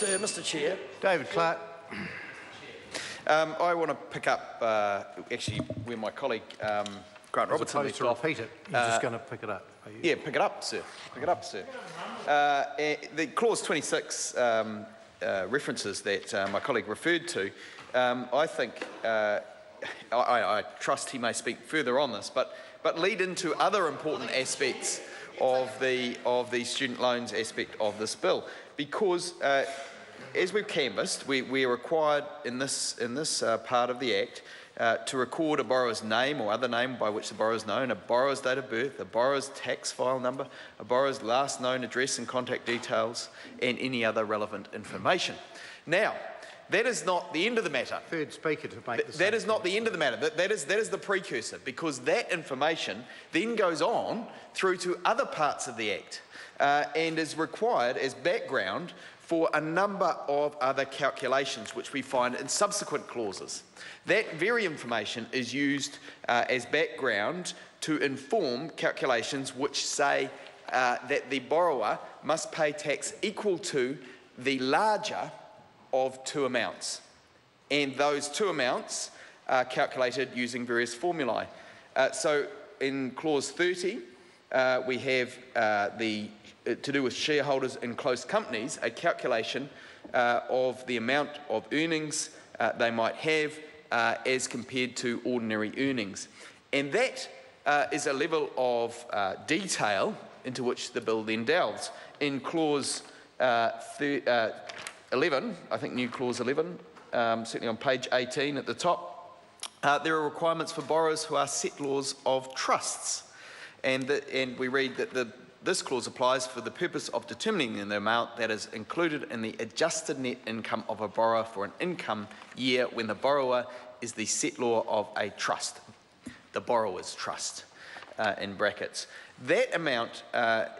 Mr. Chair. David Clark. I want to pick up actually where my colleague Grant Robertson left off. Repeat it. You're just going to pick it up. Are you? Yeah, pick it up, sir. Pick it up, sir. The clause 26 references that my colleague referred to. I think I trust he may speak further on this, but lead into other important aspects of the student loans aspect of this bill, because as we've canvassed, we are required in this part of the Act to record a borrower's name or other name by which the borrower is known, a borrower's date of birth, a borrower's tax file number, a borrower's last known address and contact details, and any other relevant information. Now, that is not the end of the matter. Third speaker to make this. That is not the end of the matter. That is the precursor, because that information then goes on through to other parts of the Act and is required as background for a number of other calculations which we find in subsequent clauses. That very information is used as background to inform calculations which say that the borrower must pay tax equal to the larger of two amounts. And those two amounts are calculated using various formulae. So in clause 30, we have to do with shareholders in close companies, a calculation of the amount of earnings they might have as compared to ordinary earnings. And that is a level of detail into which the bill then delves. In clause 11, I think new clause 11, certainly on page 18 at the top, there are requirements for borrowers who are settlors of trusts. And we read that this clause applies for the purpose of determining the amount that is included in the adjusted net income of a borrower for an income year when the borrower is the settlor of a trust, the borrower's trust, in brackets. That amount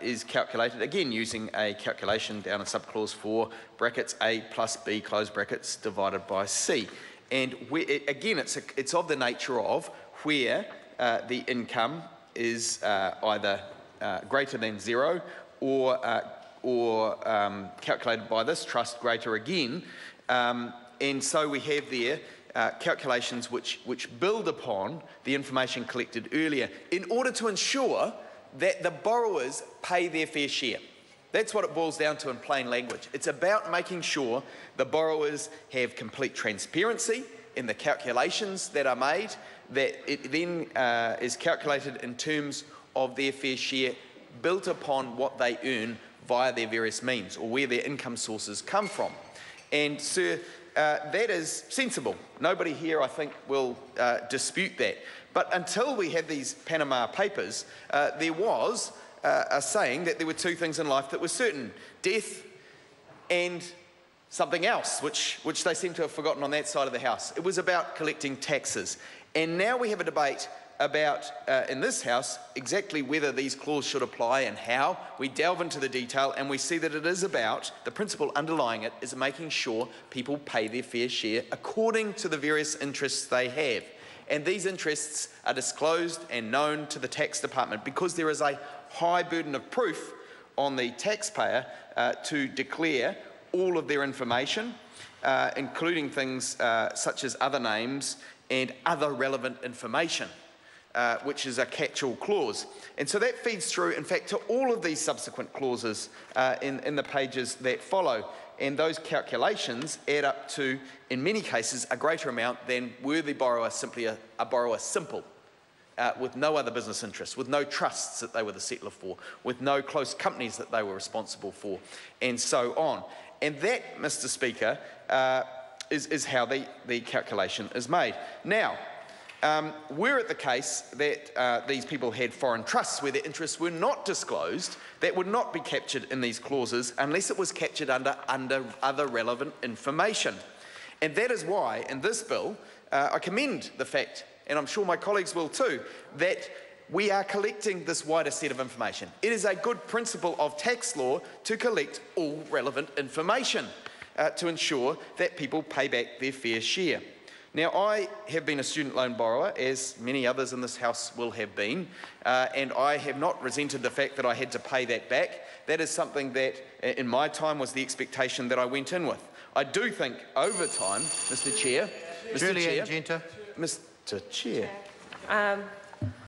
is calculated, again, using a calculation down in subclause 4, brackets A plus B, close brackets, divided by C. And again, it's of the nature of where the income is either greater than 0 or calculated by this trust greater again. And so we have there calculations which build upon the information collected earlier in order to ensure that the borrowers pay their fair share. That's what it boils down to in plain language. It's about making sure the borrowers have complete transparency in the calculations that are made, that it then is calculated in terms of their fair share built upon what they earn via their various means or where their income sources come from. And sir, that is sensible. Nobody here, I think, will dispute that. But until we had these Panama Papers, there was a saying that there were two things in life that were certain: death and something else, which they seem to have forgotten on that side of the house. It was about collecting taxes. And now we have a debate about, in this House, exactly whether these clauses should apply and how. We delve into the detail and we see that it is about, the principle underlying it is making sure people pay their fair share according to the various interests they have. And these interests are disclosed and known to the tax department because there is a high burden of proof on the taxpayer to declare all of their information, including things such as other names and other relevant information, which is a catch-all clause. And so that feeds through, in fact, to all of these subsequent clauses in the pages that follow. And those calculations add up to, in many cases, a greater amount than were the borrower simply a borrower simple, with no other business interests, with no trusts that they were the settler for, with no close companies that they were responsible for, and so on. And that, Mr. Speaker, is how the calculation is made. Now, were it the case that these people had foreign trusts where their interests were not disclosed, that would not be captured in these clauses unless it was captured under other relevant information. And that is why, in this bill, I commend the fact, and I'm sure my colleagues will too, that we are collecting this wider set of information. It is a good principle of tax law to collect all relevant information to ensure that people pay back their fair share. Now, I have been a student loan borrower, as many others in this House will have been, and I have not resented the fact that I had to pay that back. That is something that, in my time, was the expectation that I went in with. I do think, over time, Mr. Chair, Julian Genter. Mr. Chair.